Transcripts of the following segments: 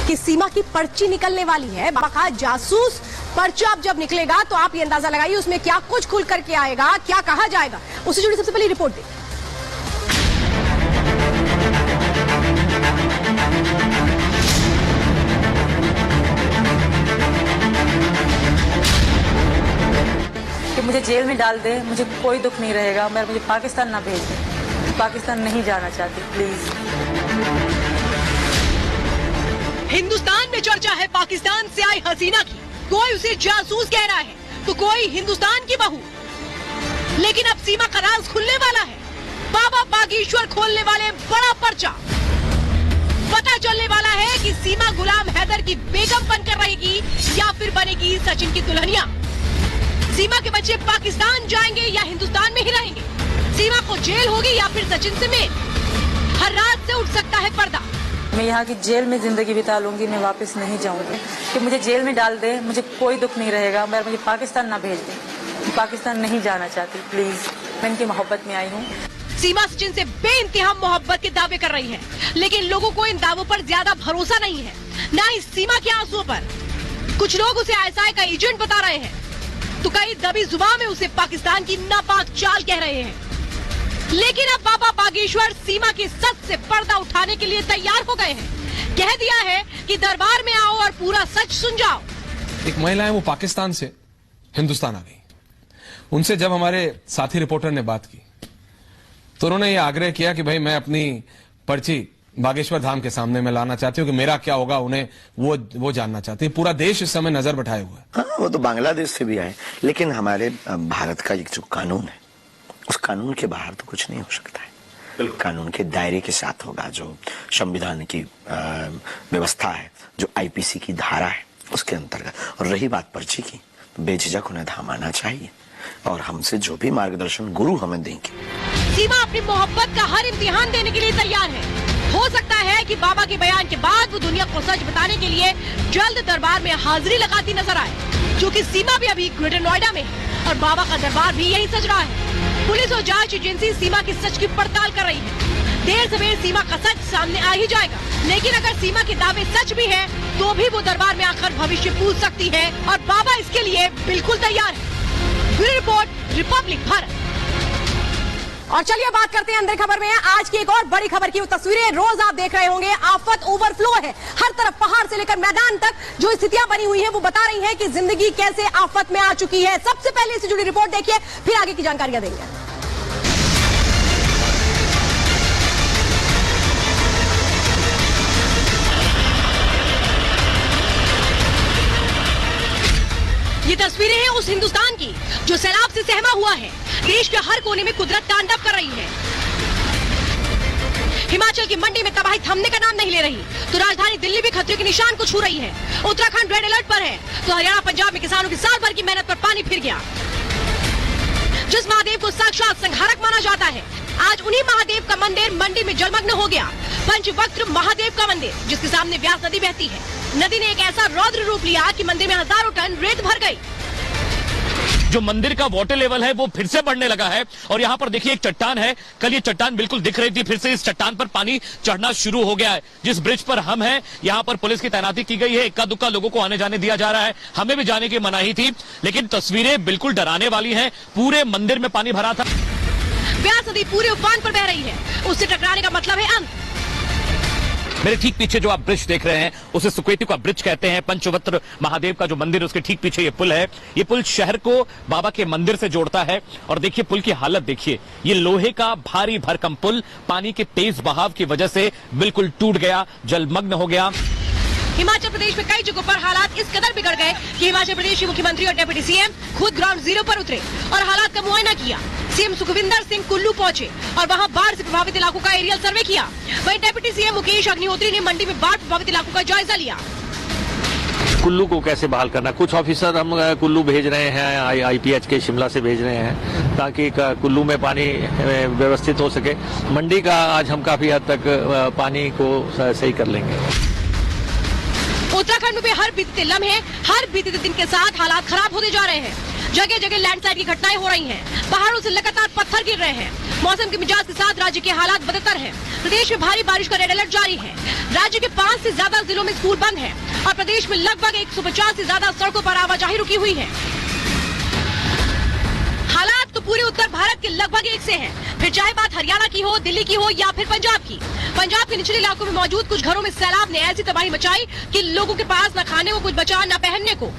कि सीमा की पर्ची निकलने वाली है। बाका जासूस पर्चा अब जब निकलेगा तो आप ये अंदाजा लगाइए उसमें क्या कुछ खुल करके आएगा, क्या कहा जाएगा। उससे जुड़ी सबसे पहली रिपोर्ट देखिए। कि मुझे जेल में डाल दे, मुझे कोई दुख नहीं रहेगा, मगर मुझे पाकिस्तान ना भेज दे। पाकिस्तान नहीं जाना चाहती, प्लीज। हिंदुस्तान में चर्चा है पाकिस्तान से आई हसीना की। कोई उसे जासूस कह रहा है तो कोई हिंदुस्तान की बहू। लेकिन अब सीमा का राज खुलने वाला है। बाबा बागेश्वर खोलने वाले बड़ा पर्चा। पता चलने वाला है कि सीमा गुलाम हैदर की बेगम बनकर रहेगी या फिर बनेगी सचिन की दुल्हनिया। सीमा के बच्चे पाकिस्तान जाएंगे या हिंदुस्तान में ही रहेंगे। सीमा को जेल होगी या फिर सचिन से मेल। हर रात से उठ सकता है पर्दा। मैं यहाँ की जेल में जिंदगी बिता लूंगी, मैं वापस नहीं जाऊंगी। कि मुझे जेल में डाल दे, मुझे कोई दुख नहीं रहेगा, मगर मुझे पाकिस्तान ना भेज दे। पाकिस्तान नहीं जाना चाहती, प्लीज। मैं इनकी मोहब्बत में आई हूँ। सीमा सचिन से बेइंतहा मोहब्बत के दावे कर रही है, लेकिन लोगों को इन दावों पर ज्यादा भरोसा नहीं है, न ही सीमा के आंसुओं पर। कुछ लोग उसे आईएसआई का एजेंट बता रहे हैं, तो कई दबी जुबान में उसे पाकिस्तान की नापाक चाल कह रहे हैं। लेकिन अब बाबा बागेश्वर सीमा के सच से पर्दा उठाने के लिए तैयार हो गए हैं। कह दिया है कि दरबार में आओ और पूरा सच सुन जाओ। एक महिला है, वो पाकिस्तान से हिंदुस्तान आ गई। उनसे जब हमारे साथी रिपोर्टर ने बात की तो उन्होंने ये आग्रह किया कि भाई मैं अपनी पर्ची बागेश्वर धाम के सामने मैं लाना चाहती हूँ कि मेरा क्या होगा, उन्हें वो जानना चाहती है। पूरा देश इस समय नजर बैठाए हुआ है। हाँ, वो तो बांग्लादेश से भी आए, लेकिन हमारे भारत का एक जो कानून है उस कानून के बाहर तो कुछ नहीं हो सकता है। कानून के दायरे के साथ होगा। जो संविधान की व्यवस्था है, जो आईपीसी की धारा है, उसके अंतर्गत। और रही बात पर्ची की, तो बेझिझक उन्हें धाम आना चाहिए और हमसे जो भी मार्गदर्शन गुरु हमें देंगे। सीमा अपनी मोहब्बत का हर इम्तिहान देने के लिए तैयार है। हो सकता है कि बाबा के बयान के बाद वो दुनिया को सच बताने के लिए जल्द दरबार में हाजिरी लगाती नजर आए, क्योंकि सीमा भी अभी ग्रेटर नोएडा में है और बाबा का दरबार भी यही सज रहा है। पुलिस और जांच एजेंसी सीमा की सच की पड़ताल कर रही है। देर सवेर सीमा का सच सामने आ ही जाएगा। लेकिन अगर सीमा के दावे सच भी है तो भी वो दरबार में आकर भविष्य पूछ सकती है और बाबा इसके लिए बिल्कुल तैयार है। Bureau report, Republic Bharat. और चलिए बात करते हैं अंदर खबर में। आज की एक और बड़ी खबर की वो तस्वीरें रोज आप देख रहे होंगे। आफत ओवरफ्लो है। हर तरफ पहाड़ से लेकर मैदान तक जो स्थितियां बनी हुई हैं वो बता रही हैं कि जिंदगी कैसे आफत में आ चुकी है। सबसे पहले इससे जुड़ी रिपोर्ट देखिए, फिर आगे की जानकारियां देंगे। ये तस्वीरें हैं उस हिंदुस्तान की जो सैलाब से सहमा हुआ है। देश के हर कोने में कुदरत तांडव कर रही है। हिमाचल की मंडी में तबाही थमने का नाम नहीं ले रही, तो राजधानी दिल्ली भी खतरे के निशान को छू रही है। उत्तराखंड रेड अलर्ट पर है, तो हरियाणा पंजाब में किसानों की साल भर की मेहनत पर पानी फिर गया। जिस महादेव को साक्षात संहारक माना जाता है, आज उन्हीं महादेव का मंदिर मंडी में जलमग्न हो गया। पंचवक्त्र महादेव का मंदिर, जिसके सामने व्यास नदी बहती है। नदी ने एक ऐसा रौद्र रूप लिया कि मंदिर में हजारों टन रेत भर गई। जो मंदिर का वाटर लेवल है वो फिर से बढ़ने लगा है। और यहाँ पर देखिए एक चट्टान है, कल ये चट्टान बिल्कुल दिख रही थी, फिर से इस चट्टान पर पानी चढ़ना शुरू हो गया है। जिस ब्रिज पर हम हैं, यहाँ पर पुलिस की तैनाती की गई है। इक्का दुक्का लोगों को आने जाने दिया जा रहा है। हमें भी जाने की मनाही थी, लेकिन तस्वीरें बिल्कुल डराने वाली हैं। पूरे मंदिर में पानी भरा था। व्यास नदी पूरे उफान पर बह रही है। उससे टकराने का मतलब है अंत। मेरे ठीक पीछे जो आप ब्रिज देख रहे हैं उसे सुकेतु का ब्रिज कहते हैं। पंचवक्त्र महादेव का जो मंदिर, उसके ठीक पीछे ये पुल है। ये पुल शहर को बाबा के मंदिर से जोड़ता है। और देखिए पुल की हालत देखिए, ये लोहे का भारी भरकम पुल पानी के तेज बहाव की वजह से बिल्कुल टूट गया, जलमग्न हो गया। हिमाचल प्रदेश में कई जगहों पर हालात इस कदर बिगड़ गए कि हिमाचल प्रदेश के मुख्यमंत्री और डिप्टी सीएम खुद ग्राउंड जीरो पर उतरे और हालात का मुआयना किया। सीएम सुखविंदर सिंह कुल्लू पहुंचे और वहां बाढ़ से प्रभावित इलाकों का एरियल सर्वे किया। वहीं डिप्टी सीएम मुकेश अग्निहोत्री ने मंडी में बाढ़ प्रभावित इलाकों का जायजा लिया। कुल्लू को कैसे बहाल करना, कुछ ऑफिसर हम कुल्लू भेज रहे हैं, आईपीएच के शिमला से भेज रहे हैं, ताकि कुल्लू में पानी व्यवस्थित हो सके। मंडी का आज हम काफी हद तक पानी को सही कर लेंगे। उत्तराखंड में हर बीतते लम्हे, हर बीतते दिन के साथ हालात खराब होते जा रहे हैं। जगह जगह लैंडस्लाइड की घटनाएं हो रही हैं। पहाड़ों से लगातार पत्थर गिर रहे हैं। मौसम के मिजाज के साथ राज्य के हालात बदतर हैं। प्रदेश में भारी बारिश का रेड अलर्ट जारी है। राज्य के 5 से ज्यादा जिलों में स्कूल बंद है और प्रदेश में लगभग 150 से ज्यादा सड़कों पर आवाजाही रुकी हुई है। हालात तो पूरे उत्तर भारत के लगभग एक से हैं। फिर चाहे बात हरियाणा की हो, दिल्ली की हो या फिर पंजाब की। पंजाब के निचले इलाकों में मौजूद कुछ घरों में सैलाब ने ऐसी तबाही मचाई कि लोगों के पास न खाने को कुछ बचा न पहनने को।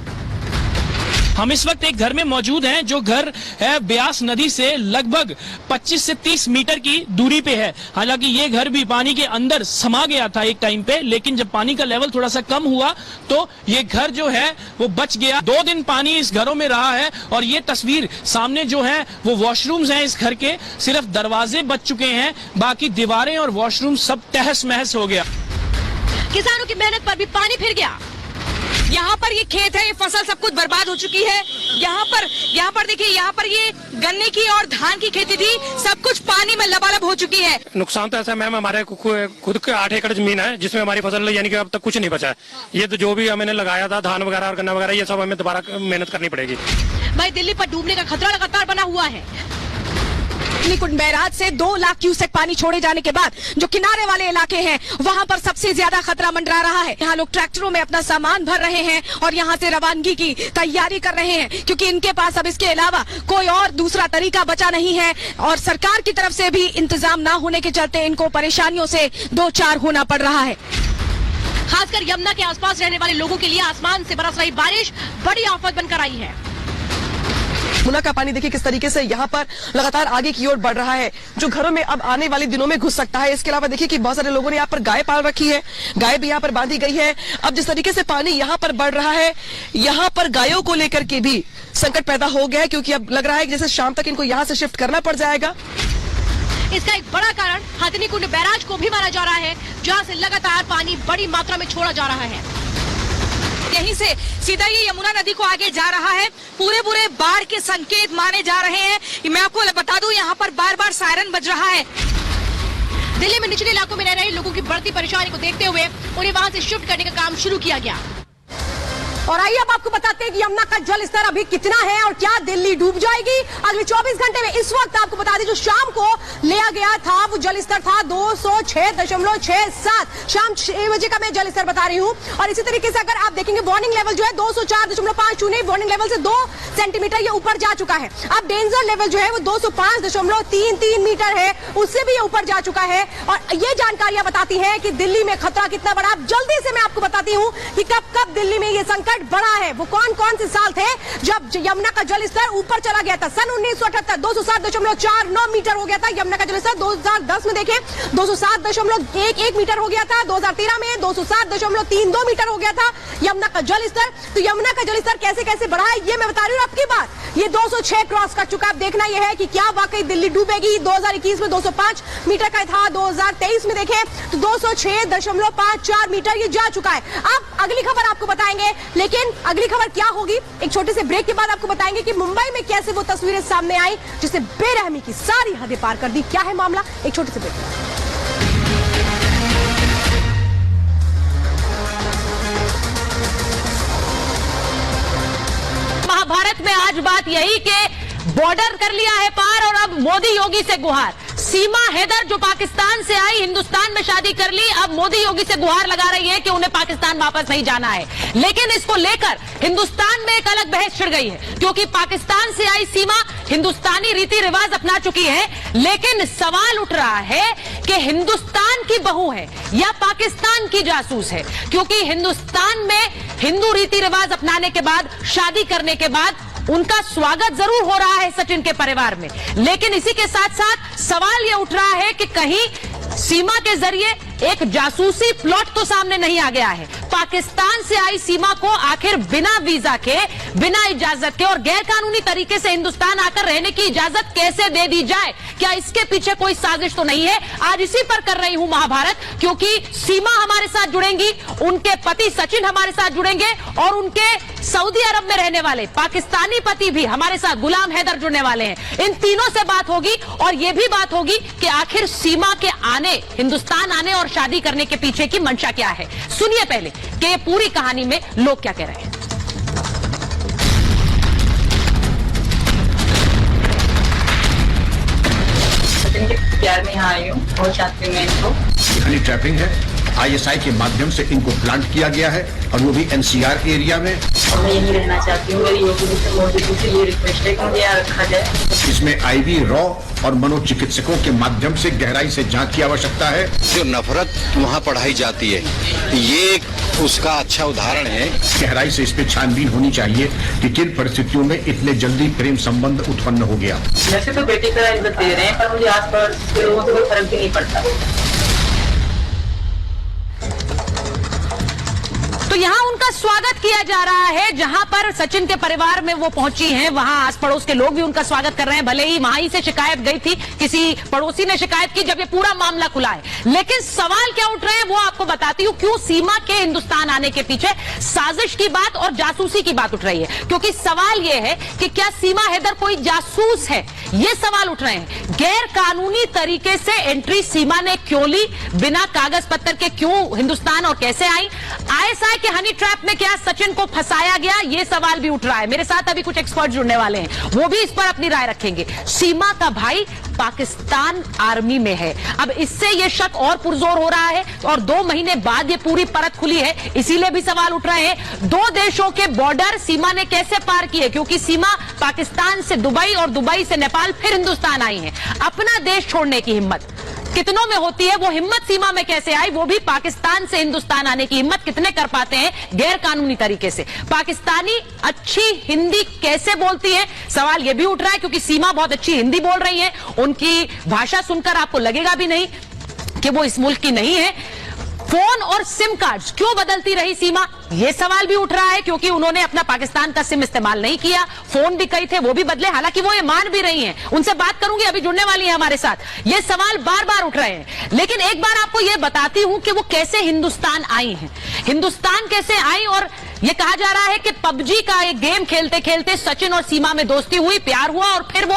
हम इस वक्त एक घर में मौजूद हैं जो घर है ब्यास नदी से लगभग 25 से 30 मीटर की दूरी पे है। हालांकि ये घर भी पानी के अंदर समा गया था एक टाइम पे, लेकिन जब पानी का लेवल थोड़ा सा कम हुआ तो ये घर जो है वो बच गया। 2 दिन पानी इस घरों में रहा है और ये तस्वीर सामने जो है वो वॉशरूम्स हैं इस घर के। सिर्फ दरवाजे बच चुके हैं, बाकी दीवारें और वॉशरूम सब तहस महस हो गया। किसानों की मेहनत पर भी पानी फिर गया। यहाँ पर ये खेत है, ये फसल सब कुछ बर्बाद हो चुकी है। यहाँ पर देखिए, यहाँ पर ये गन्ने की और धान की खेती थी, सब कुछ पानी में लबालब हो चुकी है। नुकसान तो ऐसा मैम, हमारे खुद के 8 एकड़ जमीन है जिसमें हमारी फसल यानी कि अब तक कुछ नहीं बचा है। ये तो जो भी हमने लगाया था धान वगैरह और गन्ना वगैरह, ये सब हमें दोबारा मेहनत करनी पड़ेगी। भाई दिल्ली पर डूबने का खतरा लगातार बना हुआ है। कुंड बैराज से 2 लाख क्यूसेक पानी छोड़े जाने के बाद जो किनारे वाले इलाके हैं वहां पर सबसे ज्यादा खतरा मंडरा रहा है। यहाँ लोग ट्रैक्टरों में अपना सामान भर रहे हैं और यहाँ से रवानगी की तैयारी कर रहे हैं, क्योंकि इनके पास अब इसके अलावा कोई और दूसरा तरीका बचा नहीं है और सरकार की तरफ से भी इंतजाम न होने के चलते इनको परेशानियों से 2-4 होना पड़ रहा है। खासकर यमुना के आसपास रहने वाले लोगों के लिए आसमान से बरस रही बारिश बड़ी आफत बनकर आई है। यमुना का पानी देखिए किस तरीके से यहाँ पर लगातार आगे की ओर बढ़ रहा है, जो घरों में अब आने वाले दिनों में घुस सकता है। इसके अलावा देखिए कि बहुत सारे लोगों ने यहाँ पर गाय पाल रखी है, गाय भी यहाँ पर बांधी गई है। अब जिस तरीके से पानी यहाँ पर बढ़ रहा है, यहाँ पर गायों को लेकर के भी संकट पैदा हो गया है, क्योंकि अब लग रहा है कि जैसे शाम तक इनको यहाँ से शिफ्ट करना पड़ जाएगा। इसका एक बड़ा कारण हथिनी कुंड बैराज को भी माना जा रहा है, जहाँ से लगातार पानी बड़ी मात्रा में छोड़ा जा रहा है। यहीं से सीधा ये यमुना नदी को आगे जा रहा है। पूरे बाढ़ के संकेत माने जा रहे हैं। मैं आपको बता दूं, यहाँ पर बार-बार सायरन बज रहा है। दिल्ली में निचले इलाकों में रह रहे लोगों की बढ़ती परेशानी को देखते हुए उन्हें वहां से शिफ्ट करने का काम शुरू किया गया। और आइए अब आपको बताते हैं कि यमुना का जल स्तर अभी कितना है और क्या दिल्ली डूब जाएगी अगले 24 घंटे में। इस वक्त आपको बता दें जो शाम को लिया गया था वो जल स्तर था 206.67। शाम 6 बजे का मैं जल स्तर बता रही हूँ। और इसी तरीके से अगर आप देखेंगे वार्निंग लेवल जो है 204.50 वार्निंग लेवल से 2 सेंटीमीटर ये ऊपर जा चुका है। अब डेंजर लेवल जो है वो 205.33 मीटर है, उससे भी ये ऊपर जा चुका है। और ये जानकारियां बताती है कि दिल्ली में खतरा कितना बड़ा। जल्दी से मैं आपको बताती हूँ कि कब दिल्ली में ये संकट बड़ा है। वो कौन से साल थे जब यमुना का जल स्तर ऊपर चला गया था। सन 1978 207.49 मीटर हो गया था यमुना का जल स्तर। 2010 में देखें 207.11 मीटर हो गया था। 2013 में 207.32 मीटर हो गया था यमुना का जल स्तर। तो यमुना का जल स्तर कैसे बढ़ा है ये मैं बता रही हूँ आपकी बात। ये 206 क्रॉस कर चुका है। अब देखना यह है कि क्या वाकई दिल्ली डूबेगी। 2021 में 205 मीटर का था, 2023 में देखें तो 206.54 मीटर ये जा चुका है। अब अगली खबर आपको बताएंगे, लेकिन अगली खबर क्या होगी एक छोटे से ब्रेक के बाद आपको बताएंगे कि मुंबई में कैसे वो तस्वीरें सामने आई जिससे बेरहमी की सारी हदें पार कर दी। क्या है मामला, एक छोटे से ब्रेक। महाभारत में आज बात यही कि बॉर्डर कर लिया है पार और अब मोदी योगी से गुहार। सीमा हैदर जो पाकिस्तान से आई, हिंदुस्तान में शादी कर ली, अब मोदी योगी से गुहार लगा रही है कि उन्हें पाकिस्तान वापस नहीं जाना है। लेकिन इसको लेकर हिंदुस्तान में एक अलग बहस छिड़ गई है, क्योंकि पाकिस्तान से आई सीमा हिंदुस्तानी रीति रिवाज अपना चुकी है। लेकिन सवाल उठ रहा है कि हिंदुस्तान की बहू है या पाकिस्तान की जासूस है, क्योंकि हिंदुस्तान में हिंदू रीति रिवाज अपनाने के बाद, शादी करने के बाद उनका स्वागत जरूर हो रहा है सचिन के परिवार में। लेकिन इसी के साथ साथ सवाल यह उठ रहा है कि कहीं सीमा के जरिए एक जासूसी प्लॉट तो सामने नहीं आ गया है। पाकिस्तान से आई सीमा को आखिर बिना वीजा के, बिना इजाजत के और गैर कानूनी तरीके से हिंदुस्तान आकर रहने की इजाजत कैसे दे दी जाए? क्या इसके पीछे कोई साजिश तो नहीं है? आज इसी पर कर रही हूं महाभारत, क्योंकि सीमा हमारे साथ जुड़ेंगी, उनके पति सचिन हमारे साथ जुड़ेंगे और उनके सऊदी अरब में रहने वाले पाकिस्तानी पति भी हमारे साथ गुलाम हैदर जुड़ने वाले हैं। इन तीनों से बात होगी और यह भी बात होगी कि आखिर सीमा के आने, हिंदुस्तान आने और शादी करने के पीछे की मंशा क्या है। सुनिए पहले कि ये पूरी कहानी में लोग क्या कह रहे हैं। प्यार में यहाँ आई हूँ, बहुत चाहती हूँ मैं इनको। हनी ट्रैपिंग है, ISI के माध्यम से इनको प्लांट किया गया है और वो भी NCR एरिया में। और मैं यहीं रहना चाहती हूँ। मेरी योगी से मोदी जी से ये रिक्वेस्ट है कि मुझे यहाँ रखा जाए। इसमें IV रॉ और मनोचिकित्सकों के माध्यम से गहराई से जांच की आवश्यकता है। जो नफरत वहाँ पढ़ाई जाती है, ये उसका अच्छा उदाहरण है। गहराई से इस पे छानबीन होनी चाहिए कि किन परिस्थितियों में इतने जल्दी प्रेम संबंध उत्पन्न हो गया। वैसे तो बेटी का इज्जत दे रहे हैं, पर मुझे आस-पास के लोगों से कोई फर्क भी नहीं पड़ता। तो यहाँ उनका स्वागत किया जा रहा है, जहां पर सचिन के परिवार में वो पहुंची हैं, वहां आस पड़ोस के लोग भी उनका स्वागत कर रहे हैं। भले ही वहां से शिकायत गई थी, किसी पड़ोसी ने शिकायत की जब ये पूरा मामला खुला है, लेकिन सवाल क्या उठ रहे हैं वो आपको बताती हूँ। क्यों सीमा के हिंदुस्तान आने के पीछे साजिश की बात और जासूसी की बात उठ रही है, क्योंकि सवाल ये है कि क्या सीमा हैदर कोई जासूस है, ये सवाल उठ रहे हैं। गैर कानूनी तरीके से एंट्री सीमा ने क्यों ली, बिना कागज पत्तर के क्यों हिंदुस्तान और कैसे आई, ISI के हनी ट्रैप में क्या सचिन को फंसाया गया, ये सवाल भी उठ रहा है। मेरे साथ अभी कुछ एक्सपर्ट जुड़ने वाले हैं, वो भी इस पर अपनी राय रखेंगे। सीमा का भाई पाकिस्तान आर्मी में है, अब इससे ये शक और पुरजोर हो रहा है और 2 महीने बाद ये पूरी परत खुली है, इसीलिए भी सवाल उठ रहे हैं 2 देशों के बॉर्डर सीमा ने कैसे पार किए, क्योंकि सीमा पाकिस्तान से दुबई और दुबई से नेपाल फिर हिंदुस्तान आई है। अपना देश छोड़ने की हिम्मत कितनों में होती है, वो हिम्मत सीमा में कैसे आई, वो भी पाकिस्तान से हिंदुस्तान आने की हिम्मत कितने कर पाते हैं गैर कानूनी तरीके से। पाकिस्तानी अच्छी हिंदी कैसे बोलती है, सवाल ये भी उठ रहा है, क्योंकि सीमा बहुत अच्छी हिंदी बोल रही है। उनकी भाषा सुनकर आपको लगेगा भी नहीं कि वो इस मुल्क की नहीं है। फोन और सिम कार्ड्स क्यों बदलती रही सीमा, यह सवाल भी उठ रहा है, क्योंकि उन्होंने अपना पाकिस्तान का सिम इस्तेमाल नहीं किया। फोन भी कई थे, वो भी बदले, हालांकि वो ये मान भी रही हैं। उनसे बात करूंगी, अभी जुड़ने वाली है हमारे साथ। ये सवाल बार बार उठ रहे हैं, लेकिन एक बार आपको यह बताती हूं कि वो कैसे हिंदुस्तान आई हैं। हिंदुस्तान कैसे आई, और यह कहा जा रहा है कि PUBG का एक गेम खेलते खेलते सचिन और सीमा में दोस्ती हुई, प्यार हुआ, और फिर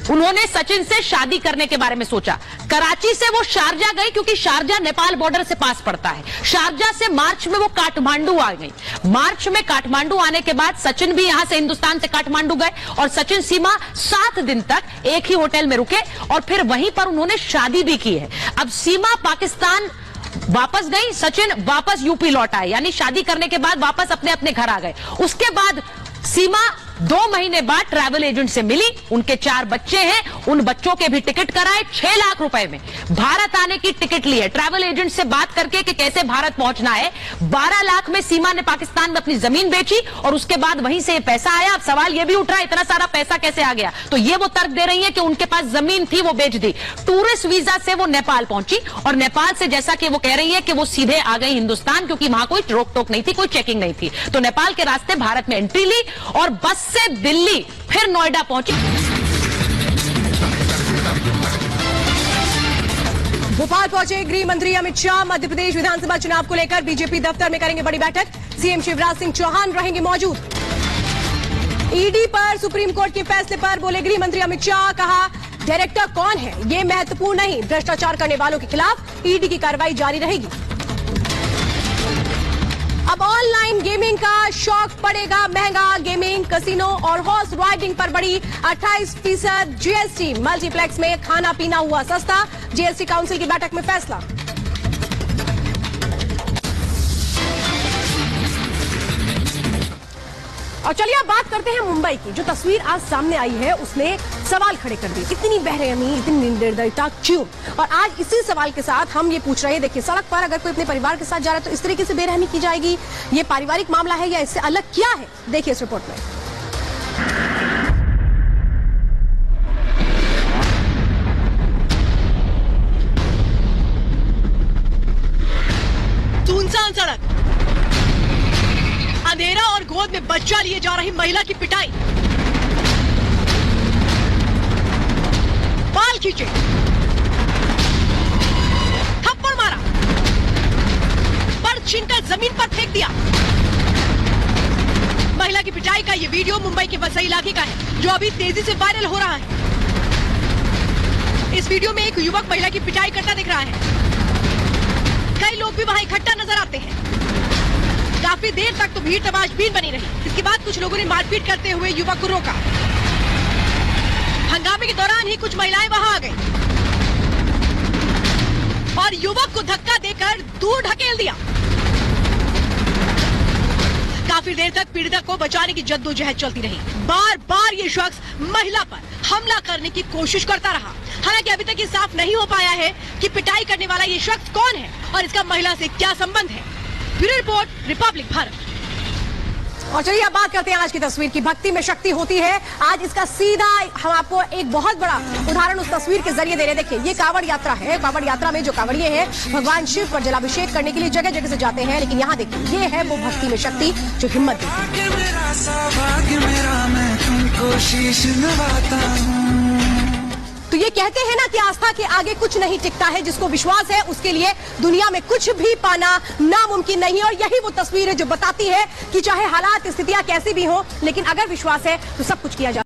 उन्होंने सचिन से शादी करने के बारे में सोचा। कराची से वो शारजा गई, क्योंकि शारजा नेपाल बॉर्डर से पास पड़ता है। शारजा से मार्च में वो काठमांडू आ गई। मार्च में काठमांडू आने के बाद सचिन भी यहां से हिंदुस्तान से काठमांडू गए, और सचिन सीमा 7 दिन तक एक ही होटल में रुके, और फिर वहीं पर उन्होंने शादी भी की है। अब सीमा पाकिस्तान वापस गई, सचिन वापस यूपी लौट आए, यानी शादी करने के बाद वापस अपने अपने घर आ गए। उसके बाद सीमा 2 महीने बाद ट्रैवल एजेंट से मिली, उनके 4 बच्चे हैं, उन बच्चों के भी टिकट कराए। 6 लाख रुपए में भारत आने की टिकट ली है, ट्रैवल एजेंट से बात करके कि कैसे भारत पहुंचना है। 12 लाख में सीमा ने पाकिस्तान में अपनी जमीन बेची, और उसके बाद वहीं से ये पैसा आया। अब सवाल ये भी उठ रहा है, इतना सारा पैसा कैसे आ गया, तो ये वो तर्क दे रही है कि उनके पास जमीन थी, वो बेच दी। टूरिस्ट वीजा से वो नेपाल पहुंची, और नेपाल से जैसा कि वो कह रही है कि वो सीधे आ गई हिंदुस्तान, क्योंकि वहां कोई रोक टोक नहीं थी, कोई चेकिंग नहीं थी। तो नेपाल के रास्ते भारत में एंट्री ली, और बस से दिल्ली, फिर नोएडा पहुंची। भोपाल पहुंचे गृह मंत्री अमित शाह। मध्य प्रदेश विधानसभा चुनाव को लेकर बीजेपी दफ्तर में करेंगे बड़ी बैठक। सीएम शिवराज सिंह चौहान रहेंगे मौजूद। ईडी पर सुप्रीम कोर्ट के फैसले पर बोले गृह मंत्री अमित शाह, कहा डायरेक्टर कौन है ये महत्वपूर्ण नहीं, भ्रष्टाचार करने वालों के खिलाफ ईडी की कार्रवाई जारी रहेगी। अब ऑनलाइन गेमिंग का शौक पड़ेगा महंगा। गेमिंग, कसिनो और हॉर्स राइडिंग पर बढ़ी 28% जीएसटी। मल्टीप्लेक्स में खाना पीना हुआ सस्ता। जीएसटी काउंसिल की बैठक में फैसला। और चलिए अब बात करते हैं मुंबई की। जो तस्वीर आज सामने आई है उसने सवाल खड़े कर दिए, इतनी बेरहमी, इतनी निर्दयता क्यों? और आज इसी सवाल के साथ हम ये पूछ रहे हैं, देखिए सड़क पर अगर कोई अपने परिवार के साथ जा रहा है तो इस तरीके से बेरहमी की जाएगी, ये पारिवारिक मामला है या इससे अलग क्या है? देखिए इस रिपोर्ट में। सुनसान सड़क, अंधेरा और गोद में बच्चा लिए जा रही महिला की पिटाई, बाल खींचे, थप्पड़ मारा, पर्स छीनकर जमीन पर फेंक दिया। महिला की पिटाई का ये वीडियो मुंबई के वसई इलाके का है, जो अभी तेजी से वायरल हो रहा है। इस वीडियो में एक युवक महिला की पिटाई करता दिख रहा है। कई लोग भी वहां इकट्ठा नजर आते हैं। काफी देर तक तो भीड़ तमाशबीन बनी रही। इसके बाद कुछ लोगों ने मारपीट करते हुए युवक को रोका। हंगामे के दौरान ही कुछ महिलाएं वहां आ गईं। और युवक को धक्का देकर दूर ढकेल दिया। काफी देर तक पीड़िता को बचाने की जद्दोजहद चलती रही। बार बार ये शख्स महिला पर हमला करने की कोशिश करता रहा। हालांकि अभी तक ये साफ नहीं हो पाया है कि पिटाई करने वाला ये शख्स कौन है और इसका महिला से क्या संबंध है। Bureau report, Republic Bharat. और चलिए अब बात करते हैं आज की तस्वीर की। भक्ति में शक्ति होती है। आज इसका सीधा हम आपको एक बहुत बड़ा उदाहरण उस तस्वीर के जरिए दे रहे हैं। देखिए, ये कांवड़ यात्रा है। कांवड़ यात्रा में जो कांवड़िए हैं भगवान शिव पर जलाभिषेक करने के लिए जगह जगह से जाते हैं, लेकिन यहाँ देखिए, ये है वो भक्ति में शक्ति जो हिम्मत देती है। तो ये कहते हैं ना कि आस्था के आगे कुछ नहीं टिकता है। जिसको विश्वास है उसके लिए दुनिया में कुछ भी पाना नामुमकिन नहीं है। और यही वो तस्वीर है जो बताती है कि चाहे हालात स्थितियां कैसी भी हो, लेकिन अगर विश्वास है तो सब कुछ किया जा